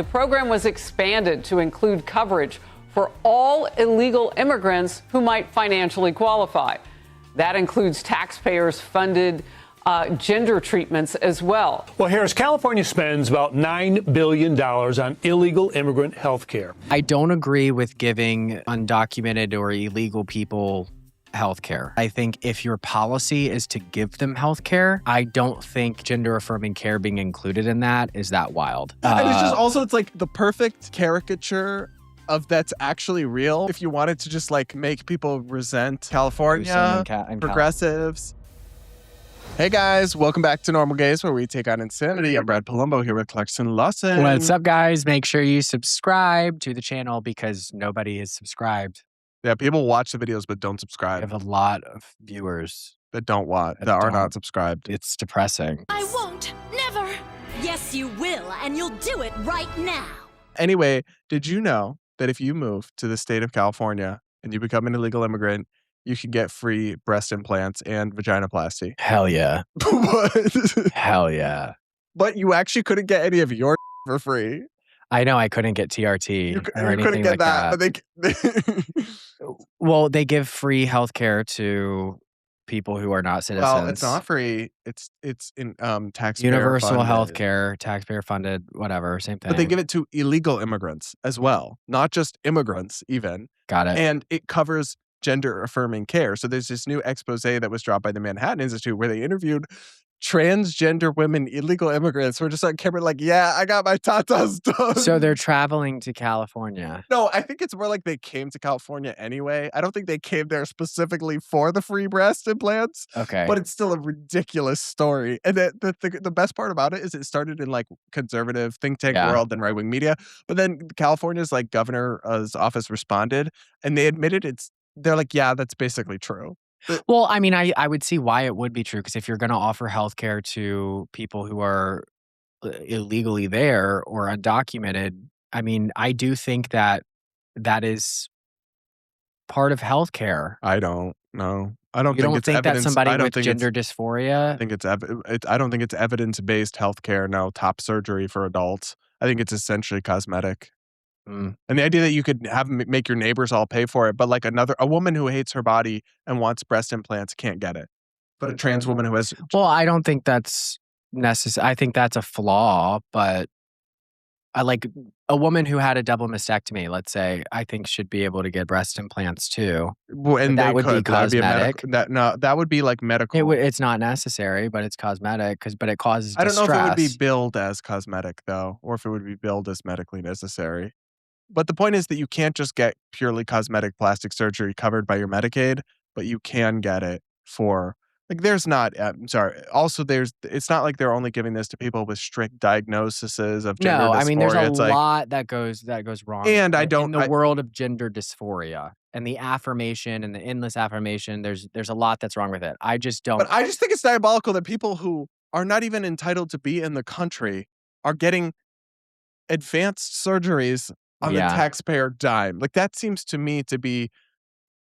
The program was expanded to include coverage for all illegal immigrants who might financially qualify. That includes taxpayers-funded gender treatments as well. Well, Harris, California spends about $9 billion on illegal immigrant health care. I don't agree with giving undocumented or illegal people health care. I think if your policy is to give them health care, I don't think gender-affirming care being included in that is that wild. And it's just also, it's like the perfect caricature of that's actually real. If you wanted to just like make people resent California, and progressives. Hey guys, welcome back to Normal Gays, where we take on insanity. I'm Brad Polumbo here with Clarkson Lawson. What's up, guys? Make sure you subscribe to the channel because nobody is subscribed. Yeah, people watch the videos but don't subscribe. We have a lot of viewers that don't watch, that are not subscribed. It's depressing. I won't. Never. Yes, you will, and you'll do it right now. Anyway, did you know that if you move to the state of California and you become an illegal immigrant, you can get free breast implants and vaginoplasty? Hell yeah. What? Hell yeah. But you actually couldn't get any of your for free. I know I couldn't get TRT You or anything couldn't get like that. But well, they give free healthcare to people who are not citizens. Well, it's not free. It's in taxpayer universal funded. healthcare, taxpayer funded, whatever, same thing. But they give it to illegal immigrants as well, not just immigrants even. Got it. And it covers gender affirming care. So there's this new expose that was dropped by the Manhattan Institute where they interviewed transgender women, illegal immigrants. We're just on camera like, yeah, I got my tatas done. So they're traveling to California. No, I think it's more like they came to California anyway. I don't think they came there specifically for the free breast implants. Okay. But it's still a ridiculous story. And the best part about it is it started in like conservative think tank world and right-wing media. But then California's like governor's office responded and they admitted they're like, yeah, that's basically true. Well, I mean, I would see why it would be true, because if you're going to offer healthcare to people who are illegally there or undocumented, I mean, I do think that is part of healthcare. I don't know. I don't you think don't it's think evidence. that somebody I don't with think gender dysphoria. I think I don't think it's evidence-based healthcare. No, top surgery for adults. I think it's essentially cosmetic. And the idea that you could make your neighbors all pay for it, but like a woman who hates her body and wants breast implants can't get it. But a trans woman who has... Well, I don't think that's necessary. I think that's a flaw, but I like a woman who had a double mastectomy, let's say, I think should be able to get breast implants too. Well, and that would be cosmetic. That would be like medical. It's not necessary, but it's cosmetic but it causes I don't know if it would be distress. billed as cosmetic though, or if it would be billed as medically necessary. But the point is that you can't just get purely cosmetic plastic surgery covered by your Medicaid, but you can get it for, like, there's not, I'm sorry. Also, it's not like they're only giving this to people with strict diagnoses of gender dysphoria. No, I mean, there's a It's like, lot that goes wrong. And in the world of gender dysphoria and the affirmation and the endless affirmation, there's a lot that's wrong with it. I just don't. But I just think it's diabolical that people who are not even entitled to be in the country are getting advanced surgeries on the taxpayer dime. Like, that seems to me to be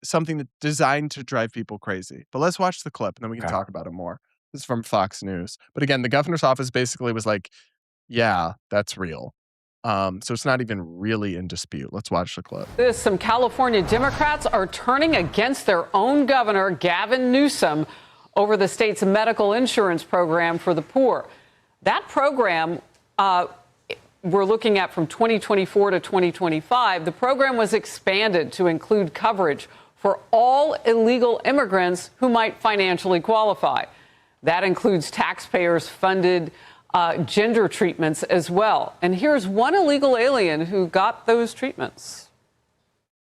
something that's designed to drive people crazy. But let's watch the clip and then we can talk about it more. This is from Fox News. But again, the governor's office basically was like, yeah, that's real. So it's not even really in dispute. Let's watch the clip. Some California Democrats are turning against their own governor, Gavin Newsom, over the state's medical insurance program for the poor. That program, we're looking at from 2024 to 2025, the program was expanded to include coverage for all illegal immigrants who might financially qualify. That includes taxpayers-funded gender treatments as well. And here's one illegal alien who got those treatments.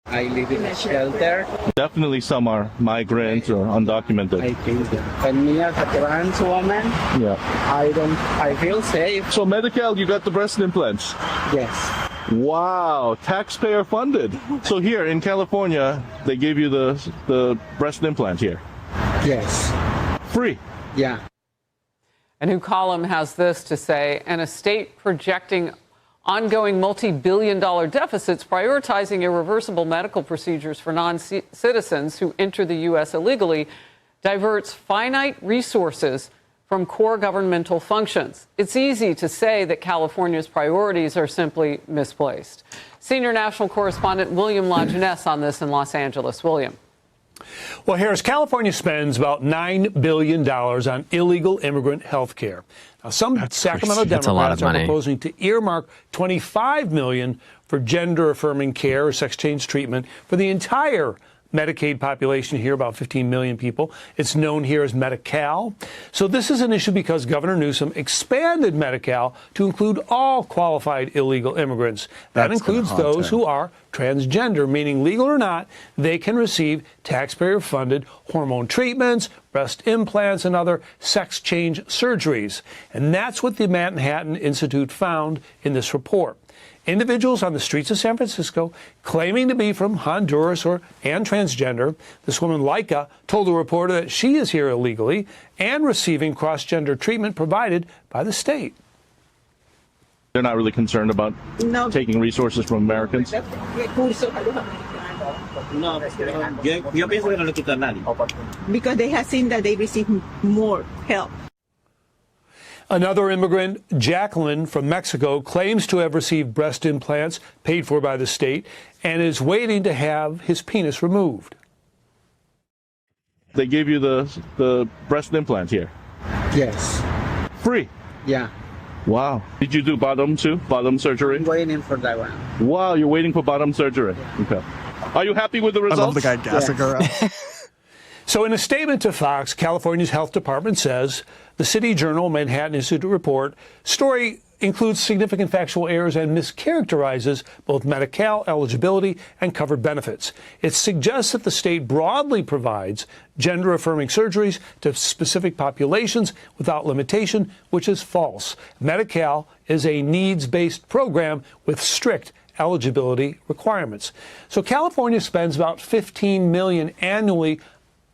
I live in a shelter. Definitely some are migrants or undocumented. I think, and me as a trans woman, I feel safe. So Medi-Cal, you got the breast implants? Yes. Wow, taxpayer funded. So here in California, they give you the breast implant here? Yes. Free? Yeah. A new column has this to say: in a state projecting ongoing multi-billion-dollar deficits, prioritizing irreversible medical procedures for non-citizens who enter the U.S. illegally diverts finite resources from core governmental functions. It's easy to say that California's priorities are simply misplaced. Senior national correspondent William LaJeunesse on this in Los Angeles. William. Well, Harris, California spends about $9 billion on illegal immigrant health care. Now, some Sacramento Democrats are proposing to earmark $25 million for gender-affirming care or sex change treatment for the entire Medicaid population here, about 15 million people. It's known here as Medi-Cal. So this is an issue because Governor Newsom expanded Medi-Cal to include all qualified illegal immigrants. That includes those who are transgender, meaning legal or not, they can receive taxpayer-funded hormone treatments, breast implants, and other sex change surgeries. And that's what the Manhattan Institute found in this report. Individuals on the streets of San Francisco claiming to be from Honduras and transgender. This woman, Laika, told the reporter that she is here illegally and receiving cross-gender treatment provided by the state. They're not really concerned about taking resources from Americans. No, yo pienso que no le quita a nadie. Because they have seen that they receive more help. Another immigrant, Jacqueline from Mexico, claims to have received breast implants paid for by the state and is waiting to have his penis removed. They gave you the breast implant here? Yes. Free? Yeah. Wow. Did you do bottom too? Bottom surgery? I'm waiting for that one. Wow, you're waiting for bottom surgery. Okay. Are you happy with the results? I love the guy gassing her up. So in a statement to Fox, California's health department says the City Journal Manhattan Institute report story includes significant factual errors and mischaracterizes both Medi-Cal eligibility and covered benefits. It suggests that the state broadly provides gender-affirming surgeries to specific populations without limitation, which is false. Medi-Cal is a needs-based program with strict eligibility requirements. So California spends about $15 million annually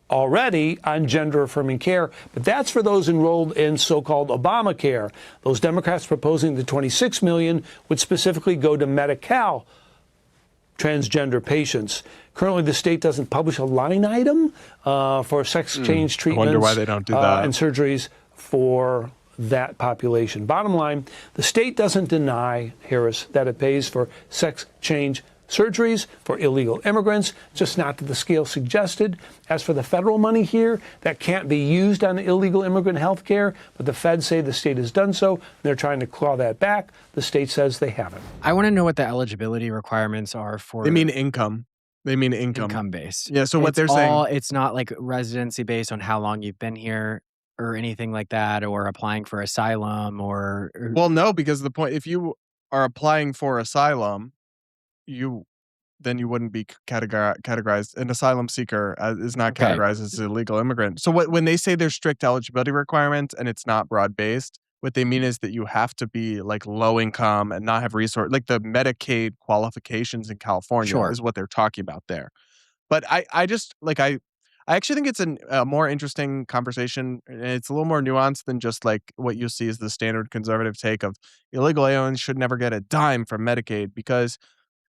already on gender-affirming care, but that's for those enrolled in so-called Obamacare. Those Democrats proposing the $26 million would specifically go to Medi-Cal transgender patients. Currently, the state doesn't publish a line item for sex change treatments. I wonder why they don't do that. And surgeries for that population. Bottom line, the state doesn't deny, Harris, that it pays for sex change surgeries for illegal immigrants, just not to the scale suggested. As for the federal money here, that can't be used on illegal immigrant health care, but the feds say the state has done so. They're trying to claw that back. The state says they haven't. I want to know what the eligibility requirements are for. They mean income. They mean income. Income based. Yeah, so what they're saying. It's not like residency based on how long you've been here or anything like that, or applying for asylum or. Well, no, because the point, if you are applying for asylum, then you wouldn't be categorized. An asylum seeker is not categorized as an illegal immigrant. So when they say there's strict eligibility requirements and it's not broad-based, what they mean is that you have to be like low income and not have resource, like the Medicaid qualifications in California is what they're talking about there. But I actually think it's a more interesting conversation. It's a little more nuanced than just like what you see as the standard conservative take of illegal aliens should never get a dime from Medicaid, because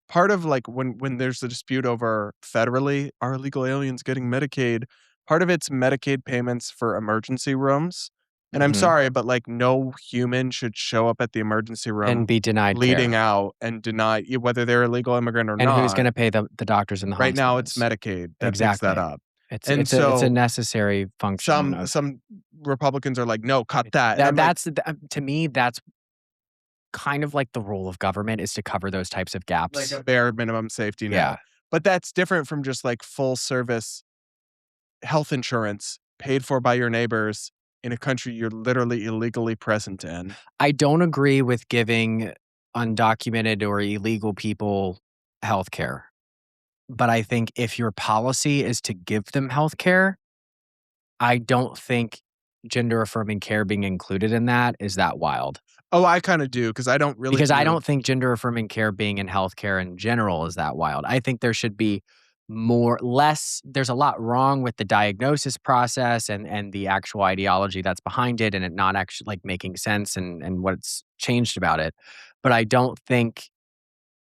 part of like when there's a dispute over federally, are illegal aliens getting Medicaid? Part of it's Medicaid payments for emergency rooms. And I'm sorry, but like no human should show up at the emergency room and be denied bleeding care. out and deny whether they're a legal immigrant or and not. And who's going to pay the doctors and the hospitals? Right now, it's hospitals? Medicaid that picks that up. It's a necessary function. Some Republicans are like, no, cut that. To me, that's kind of like the role of government, is to cover those types of gaps. Like a bare minimum safety net. Yeah. But that's different from just like full service health insurance paid for by your neighbors in a country you're literally illegally present in. I don't agree with giving undocumented or illegal people health care. But I think if your policy is to give them health care, I don't think gender affirming care being included in that is that wild. Oh, I kind of do, because I don't really. Because I don't think gender affirming care being in healthcare in general is that wild. I think there should be there's a lot wrong with the diagnosis process and the actual ideology that's behind it, and it not actually like making sense and what's changed about it. But I don't think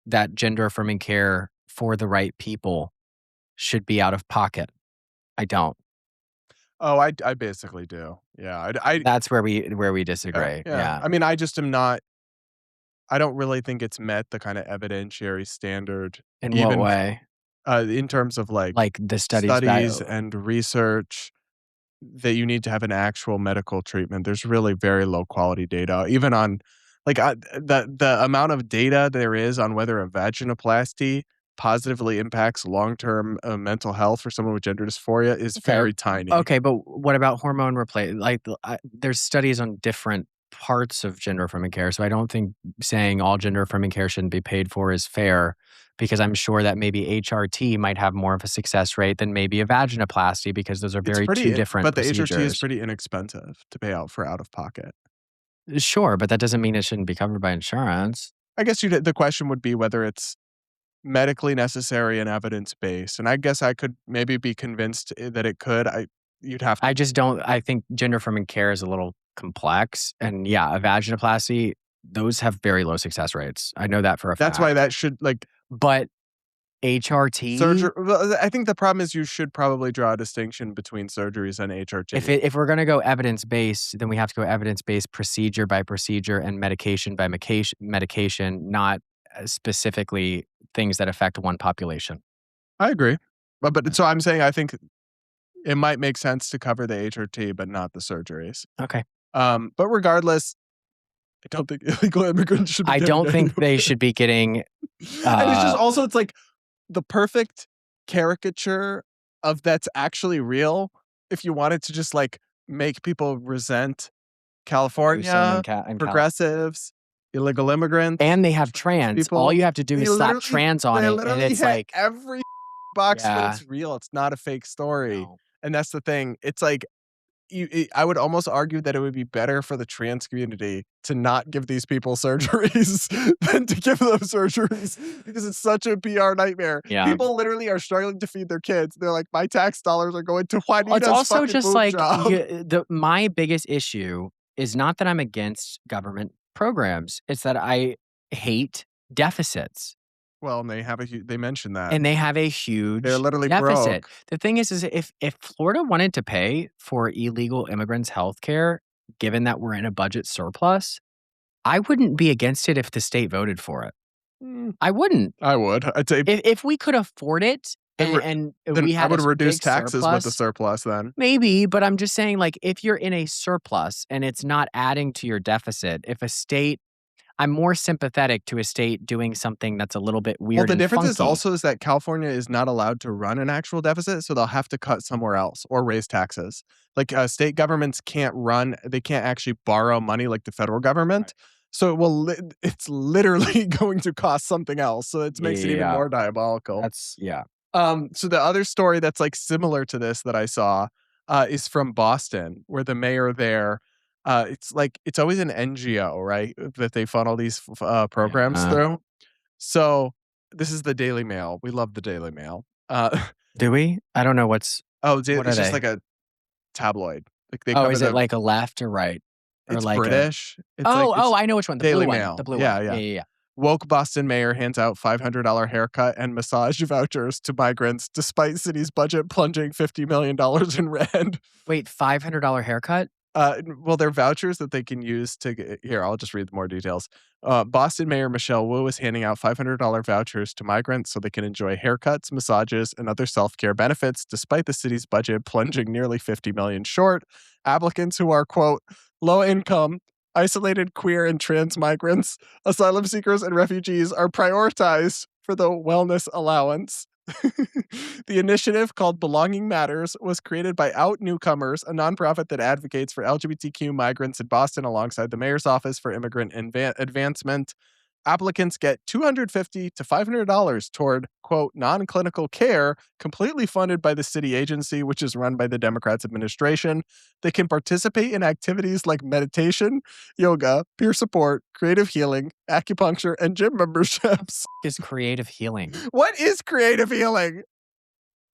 that gender affirming care for the right people should be out of pocket. I don't. Oh, I basically do. Yeah, That's where we disagree. yeah. Yeah. I mean, I just am not. I don't really think it's met the kind of evidentiary standard, In what even way? in terms of like Like the studies and research, that you need to have an actual medical treatment. There's really very low quality data, even on like the amount of data there is on whether a vaginoplasty positively impacts long term mental health for someone with gender dysphoria is very tiny. Okay, but what about hormone replace? Like, there's studies on different parts of gender-affirming care, so I don't think saying all gender-affirming care shouldn't be paid for is fair, because I'm sure that maybe HRT might have more of a success rate than maybe a vaginoplasty, because those are two different but the procedures. HRT is pretty inexpensive to pay out for out of pocket. Sure, but that doesn't mean it shouldn't be covered by insurance. I guess the question would be whether it's medically necessary and evidence-based, and I guess I could maybe be convinced that it could. You'd have to. I just don't. I think gender-affirming care is a little complex, and yeah, a vaginoplasty, those have very low success rates. I know that for a fact. That's why that should But HRT surgery. Well, I think the problem is you should probably draw a distinction between surgeries and HRT. If we're going to go evidence-based, then we have to go evidence-based procedure by procedure and medication by medication, not specifically things that affect one population. I agree, but so I'm saying I think it might make sense to cover the HRT, but not the surgeries. Okay. But regardless, I don't think illegal immigrants should be I don't think they should be getting. And it's just also, it's like the perfect caricature of that's actually real. If you wanted to just like make people resent California, and progressives, illegal immigrants. And they have trans. people. All you have to do They is slap literally- trans on they it, literally and it's hit like, every box, Yeah. but it's real. It's not a fake story. no. And that's the thing. It's like, I would almost argue that it would be better for the trans community to not give these people surgeries than to give them surgeries, because it's such a PR nightmare. Yeah. People literally are struggling to feed their kids. They're like, my tax dollars are going to Juanita's It's also fucking just boob like job. my biggest issue is not that I'm against government programs. It's that I hate deficits. Well, and they mentioned that. And they have a huge They're literally deficit. broke. The thing is if Florida wanted to pay for illegal immigrants' health care, given that we're in a budget surplus, I wouldn't be against it if the state voted for it. I wouldn't. I would. I'd say If we could afford it Then and we had I would a reduce big taxes with the surplus, surplus then. maybe, but I'm just saying, like, if you're in a surplus and it's not adding to your deficit, if a state, I'm more sympathetic to a state doing something that's a little bit weird. Well, the and difference is funky. also is that California is not allowed to run an actual deficit, so they'll have to cut somewhere else or raise taxes. Like state governments can't they can't actually borrow money like the federal government. So it's literally going to cost something else. So it makes it even more diabolical. Yeah. So the other story that's like similar to this that I saw is from Boston, where the mayor there, it's always an NGO, right, that they funnel these programs through. So this is the Daily Mail. We love the Daily Mail. Do we? I don't know what's. It's What are just they? like a tabloid. Like they Oh, is it like a left or right? Or it's like British. It's I know which one. The Daily blue Mail. one. The blue Yeah, one. yeah. Yeah. Woke Boston mayor hands out $500 haircut and massage vouchers to migrants despite city's budget plunging $50 million in red. Wait, $500 haircut? Well, they're vouchers that they can use to here. I'll just read more details. Boston Mayor Michelle Wu is handing out $500 vouchers to migrants so they can enjoy haircuts, massages, and other self-care benefits, despite the city's budget plunging nearly $50 million short. Applicants who are, quote, low income, isolated queer and trans migrants, asylum seekers, and refugees are prioritized for the wellness allowance. The initiative, called Belonging Matters, was created by Out Newcomers, a nonprofit that advocates for LGBTQ migrants in Boston alongside the Mayor's Office for Immigrant Advancement. Applicants get $250 to $500 toward, quote, non-clinical care, completely funded by the city agency, which is run by the Democrats' administration. They can participate in activities like meditation, yoga, peer support, creative healing, acupuncture, and gym memberships. Is creative healing. What is creative healing?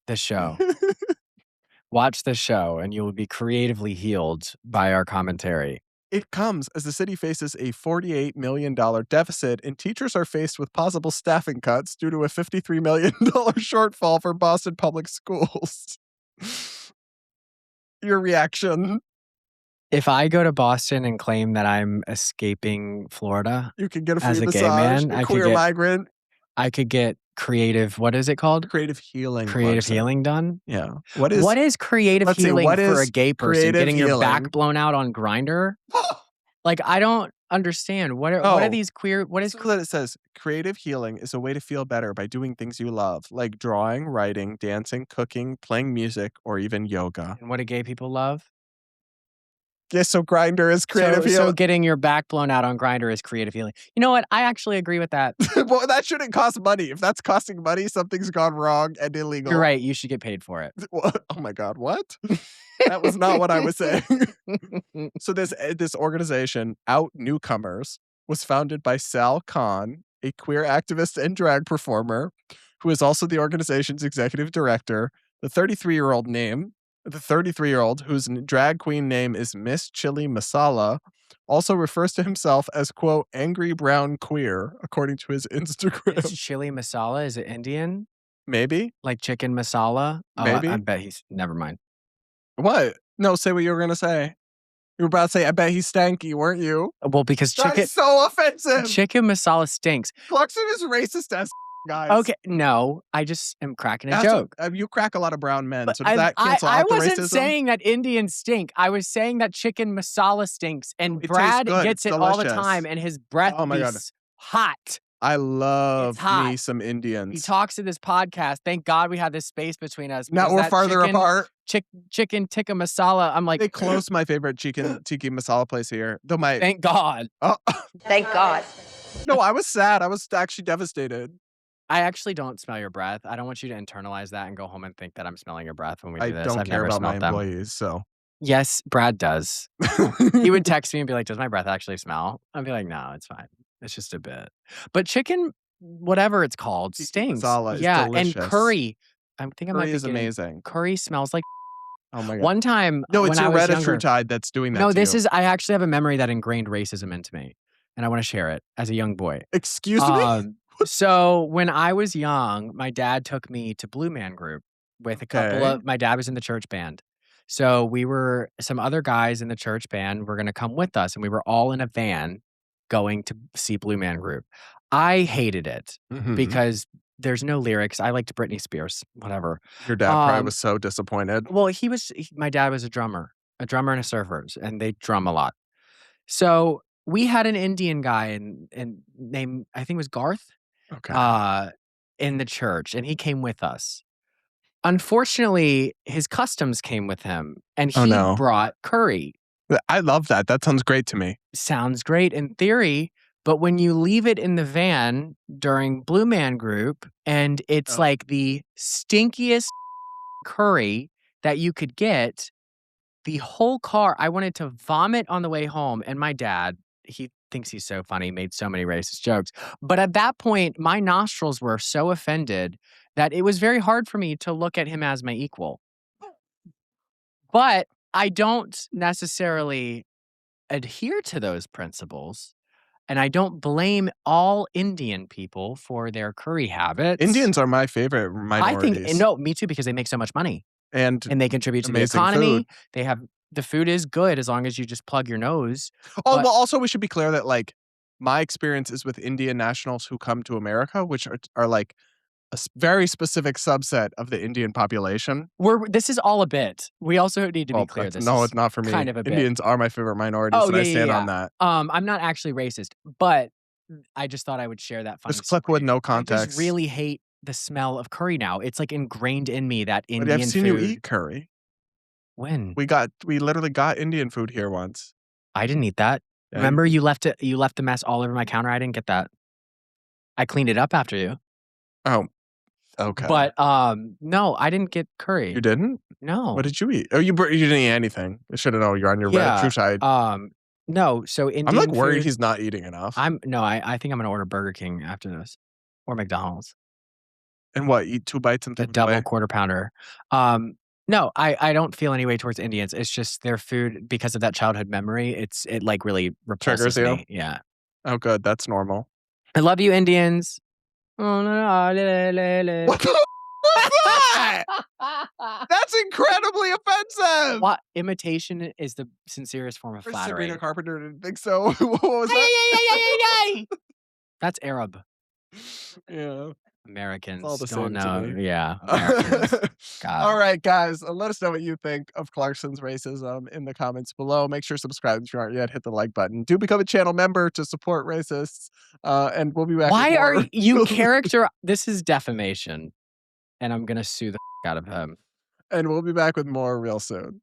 The show. Watch the show and you will be creatively healed by our commentary. It comes as the city faces a $48 million deficit and teachers are faced with possible staffing cuts due to a $53 million shortfall for Boston public schools. your reaction. If I go to Boston and claim that I'm escaping Florida, you could get a free as a massage, gay man, a queer migrant. I could get creative. What is it called? Creative healing. Creative healing done. Yeah. What is creative healing for a gay person? Getting your back blown out on Grindr? Like, I don't understand. What are these queer? What is that? It says creative healing is a way to feel better by doing things you love, like drawing, writing, dancing, cooking, playing music, or even yoga. And what do gay people love? Yeah, so Grindr is creative healing. So getting your back blown out on Grindr is creative healing. You know what? I actually agree with that. Well, that shouldn't cost money. If that's costing money, something's gone wrong and illegal. You're right. You should get paid for it. Oh my God, what? That was not what I was saying. So this organization, Out Newcomers, was founded by Sal Khan, a queer activist and drag performer, who is also the organization's executive director. The 33-year-old, whose drag queen name is Miss Chili Masala, also refers to himself as, quote, angry brown queer, according to his Instagram. It's chili masala? Is it Indian? Maybe. Like chicken masala? Maybe. I bet he's... Never mind. What? No, say what you were going to say. You were about to say, I bet he's stanky, weren't you? Well, because That is so offensive. Chicken masala stinks. Clarkson is racist as guys. Okay, no, I just am cracking a joke. You crack a lot of brown men, But so does that cancel out the racism? I wasn't saying that Indians stink. I was saying that chicken masala stinks, and Brad gets it all the time, and his breath is hot. I love me some Indians. He talks to this podcast. Thank God we had this space between us. Now we're farther apart. Chicken tikka masala. I'm like, they closed my favorite chicken tiki masala place here. Though thank God. Oh. Thank God. No, I was sad. I was actually devastated. I actually don't smell your breath. I don't want you to internalize that and go home and think that I'm smelling your breath when we do this. I don't care about my employees, so. Yes, Brad does. He would text me and be like, does my breath actually smell? I'd be like, no, it's fine. It's just a bit. But chicken, whatever it's called, stinks. Masala is And delicious. curry. I think I might be is amazing. Curry smells like oh my God. One time, no, it's when your I was Reddit younger, tide that's doing that. No, to you. I actually have a memory that ingrained racism into me, and I want to share it as a young boy. Excuse me? So when I was young, my dad took me to Blue Man Group with a couple of, my dad was in the church band. So some other guys in the church band were going to come with us, and we were all in a van going to see Blue Man Group. I hated it because there's no lyrics. I liked Britney Spears, whatever. Your dad probably was so disappointed. Well, my dad was a drummer and a surfer, and they drum a lot. So we had an Indian guy and named, I think it was Garth, in the church, and he came with us. Unfortunately, his customs came with him, and he brought curry. I love that. That sounds great to me. Sounds great in theory, but when you leave it in the van during Blue Man Group, and it's like the stinkiest curry that you could get, the whole car, I wanted to vomit on the way home. And my dad, he thinks he's so funny, made so many racist jokes. But at that point, my nostrils were so offended that it was very hard for me to look at him as my equal. But I don't necessarily adhere to those principles. And I don't blame all Indian people for their curry habits. Indians are my favorite minorities. Me too, because they make so much money. And they contribute to the economy. Food. The food is good as long as you just plug your nose. Well, also we should be clear that like my experience is with Indian nationals who come to America, which are like a very specific subset of the Indian population. This is all a bit. We also need to be clear. It's not for me. Kind of a bit. Indians are my favorite minorities, and I stand on that. I'm not actually racist, but I just thought I would share that funny This clip with no context. I just really hate the smell of curry now. It's like ingrained in me that Indian food. I've seen you eat curry. When? We literally got Indian food here once. I didn't eat that. Yeah. Remember you left the mess all over my counter? I didn't get that. I cleaned it up after you. Oh. Okay. But no, I didn't get curry. You didn't? No. What did you eat? Oh, you didn't eat anything. I should have known. You're on your true side. No. So Indian I'm like worried food, he's not eating enough. I think I'm gonna order Burger King after this, or McDonald's. And what? Eat 2 bites and the double quarter pounder. No, I don't feel any way towards Indians. It's just their food, because of that childhood memory. It like really repulses me. Yeah. Oh, good. That's normal. I love you, Indians. What the that? That's incredibly offensive. What? Imitation is the sincerest form of flattery. Sabrina Carpenter didn't think so. What was that? That's Arab. Yeah. Americans all the don't same to know. me. Yeah. Americans. God. All right, guys. Let us know what you think of Clarkson's racism in the comments below. Make sure to subscribe if you aren't yet. Hit the like button. Do become a channel member to support racists. And we'll be back. Why with more. are you character? This is defamation. And I'm going to sue the out of him. And we'll be back with more real soon.